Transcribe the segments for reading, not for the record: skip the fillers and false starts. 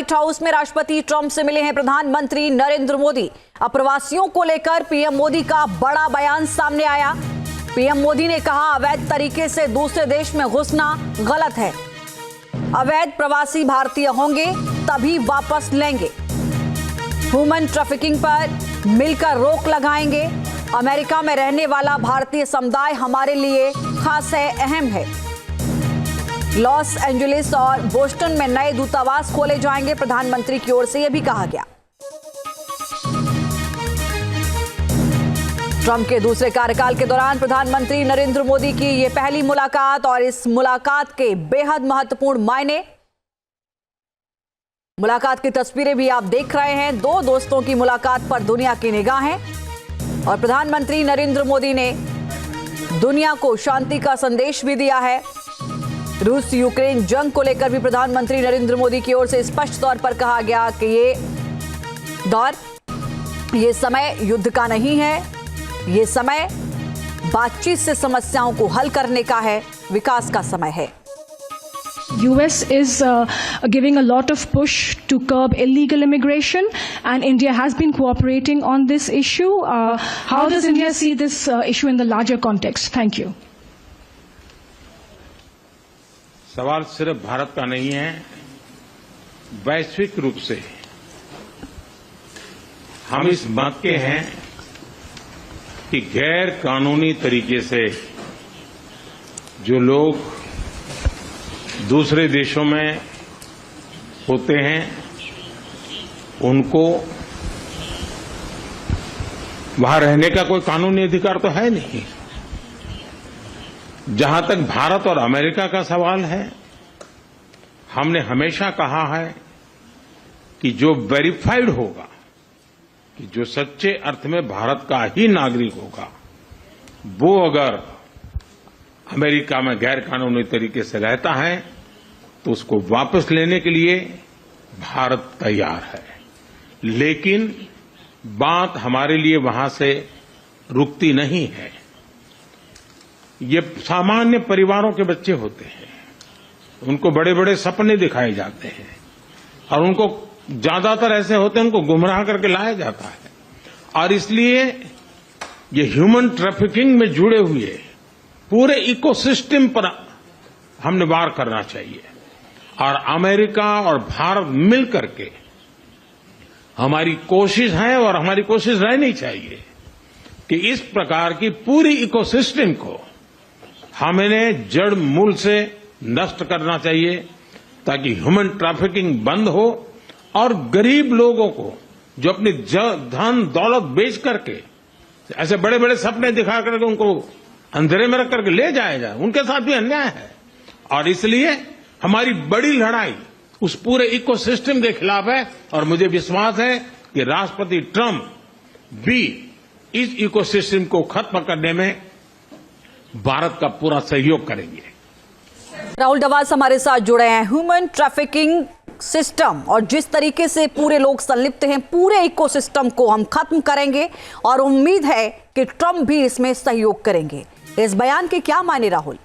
White house में राष्ट्रपति Trump से मिले हैं प्रधानमंत्री नरेंद्र मोदी। अप्रवासियों को लेकर पीएम मोदी का बड़ा बयान सामने आया। पीएम मोदी ने कहा, अवैध तरीके से दूसरे देश में घुसना गलत है। अवैध प्रवासी भारतीय होंगे तभी वापस लेंगे। ह्यूमन ट्रैफिकिंग पर मिलकर रोक लगाएंगे। अमेरिका में रहने वाला भारतीय समुदाय हमारे लिए खास है, अहम है। लॉस एंजलिस और बोस्टन में नए दूतावास खोले जाएंगे, प्रधानमंत्री की ओर से यह भी कहा गया। ट्रंप के दूसरे कार्यकाल के दौरान प्रधानमंत्री नरेंद्र मोदी की यह पहली मुलाकात और इस मुलाकात के बेहद महत्वपूर्ण मायने। मुलाकात की तस्वीरें भी आप देख रहे हैं। दो दोस्तों की मुलाकात पर दुनिया की निगाहें और प्रधानमंत्री नरेंद्र मोदी ने दुनिया को शांति का संदेश भी दिया है। रूस यूक्रेन जंग को लेकर भी प्रधानमंत्री नरेंद्र मोदी की ओर से स्पष्ट तौर पर कहा गया कि ये समय युद्ध का नहीं है, ये समय बातचीत से समस्याओं को हल करने का है, विकास का समय है। US is giving a lot of push to curb illegal immigration, and India has been cooperating on this issue. How does India see this issue in the larger context? Thank you. सवाल सिर्फ भारत का नहीं है, वैश्विक रूप से हम इस बात के हैं कि गैर कानूनी तरीके से जो लोग दूसरे देशों में होते हैं उनको वहां रहने का कोई कानूनी अधिकार तो है नहीं। जहां तक भारत और अमेरिका का सवाल है, हमने हमेशा कहा है कि जो वेरीफाइड होगा, कि जो सच्चे अर्थ में भारत का ही नागरिक होगा, वो अगर अमेरिका में गैर कानूनी तरीके से रहता है तो उसको वापस लेने के लिए भारत तैयार है। लेकिन बात हमारे लिए वहां से रुकती नहीं है। ये सामान्य परिवारों के बच्चे होते हैं, उनको बड़े बड़े सपने दिखाए जाते हैं और उनको ज्यादातर ऐसे होते हैं उनको गुमराह करके लाया जाता है। और इसलिए ये ह्यूमन ट्रैफिकिंग में जुड़े हुए पूरे इकोसिस्टम पर हमने वार करना चाहिए। और अमेरिका और भारत मिल करके हमारी कोशिश है और हमारी कोशिश रहनी चाहिए कि इस प्रकार की पूरी इकोसिस्टम को हमें जड़ मूल से नष्ट करना चाहिए, ताकि ह्यूमन ट्रैफिकिंग बंद हो और गरीब लोगों को जो अपनी धन दौलत बेच करके ऐसे बड़े बड़े सपने दिखा करके उनको अंधेरे में रख करके ले जाया जाए, उनके साथ भी अन्याय है। और इसलिए हमारी बड़ी लड़ाई उस पूरे इकोसिस्टम के खिलाफ है और मुझे विश्वास है कि राष्ट्रपति ट्रंप भी इस इकोसिस्टम को खत्म करने में भारत का पूरा सहयोग करेंगे। राहुल डवास हमारे साथ जुड़े हैं। ह्यूमन ट्रैफिकिंग सिस्टम और जिस तरीके से पूरे लोग संलिप्त हैं, पूरे इकोसिस्टम को हम खत्म करेंगे और उम्मीद है कि ट्रंप भी इसमें सहयोग करेंगे। इस बयान के क्या मायने राहुल?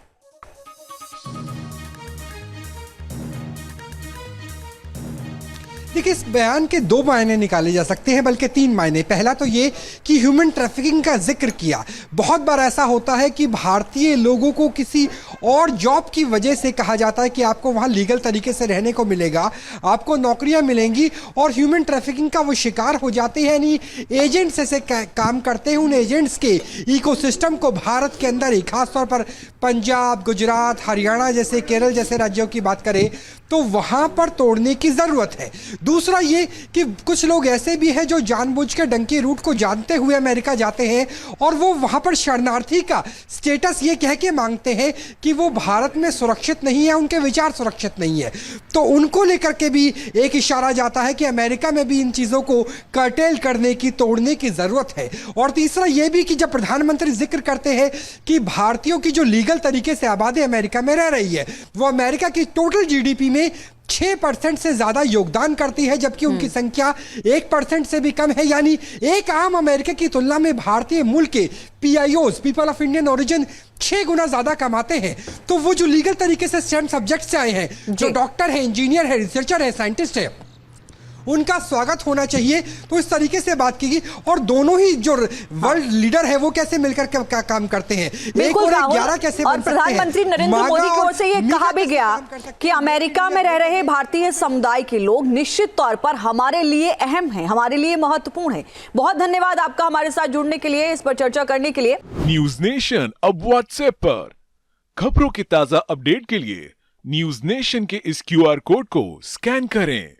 देखिए, इस बयान के दो मायने निकाले जा सकते हैं, बल्कि तीन मायने। पहला तो ये कि ह्यूमन ट्रैफिकिंग का जिक्र किया। बहुत बार ऐसा होता है कि भारतीय लोगों को किसी और जॉब की वजह से कहा जाता है कि आपको वहाँ लीगल तरीके से रहने को मिलेगा, आपको नौकरियाँ मिलेंगी, और ह्यूमन ट्रैफिकिंग का वो शिकार हो जाते हैं। यानी एजेंट्स ऐसे काम करते हैं। उन एजेंट्स के इकोसिस्टम को भारत के अंदर ही, खासतौर पर पंजाब, गुजरात, हरियाणा जैसे, केरल जैसे राज्यों की बात करें तो वहाँ पर तोड़ने की ज़रूरत है। दूसरा ये कि कुछ लोग ऐसे भी हैं जो जानबूझकर डंकी रूट को जानते हुए अमेरिका जाते हैं और वो वहाँ पर शरणार्थी का स्टेटस ये कह के मांगते हैं कि वो भारत में सुरक्षित नहीं है, उनके विचार सुरक्षित नहीं है। तो उनको लेकर के भी एक इशारा जाता है कि अमेरिका में भी इन चीज़ों को कर्टेल करने की, तोड़ने की ज़रूरत है। और तीसरा ये भी कि जब प्रधानमंत्री जिक्र करते हैं कि भारतीयों की जो लीगल तरीके से आबादी अमेरिका में रह रही है वो अमेरिका की टोटल जीडीपी में 6% से ज्यादा योगदान करती है, जबकि उनकी संख्या 1% से भी कम है। यानी एक आम अमेरिका की तुलना में भारतीय मूल के PIOs, people of Indian origin, 6 गुना ज्यादा कमाते हैं। तो वो जो लीगल तरीके से स्टेम सब्जेक्ट से आए हैं, जो डॉक्टर है, इंजीनियर है, रिसर्चर है, साइंटिस्ट है, उनका स्वागत होना चाहिए। तो इस तरीके से बात की गई और दोनों ही जो वर्ल्ड लीडर है वो कैसे मिलकर काम करते हैं, एक और 11 कैसे और बन सकते हैं। प्रधानमंत्री नरेंद्र मोदी की ओर से ये कहा भी गया कि अमेरिका में रह रहे भारतीय समुदाय के लोग निश्चित तौर पर हमारे लिए अहम हैं, हमारे लिए महत्वपूर्ण है। बहुत धन्यवाद आपका हमारे साथ जुड़ने के लिए, इस पर चर्चा करने के लिए। न्यूज नेशन अब व्हाट्सएप पर खबरों के ताजा अपडेट के लिए न्यूज नेशन के इस QR कोड को स्कैन करें।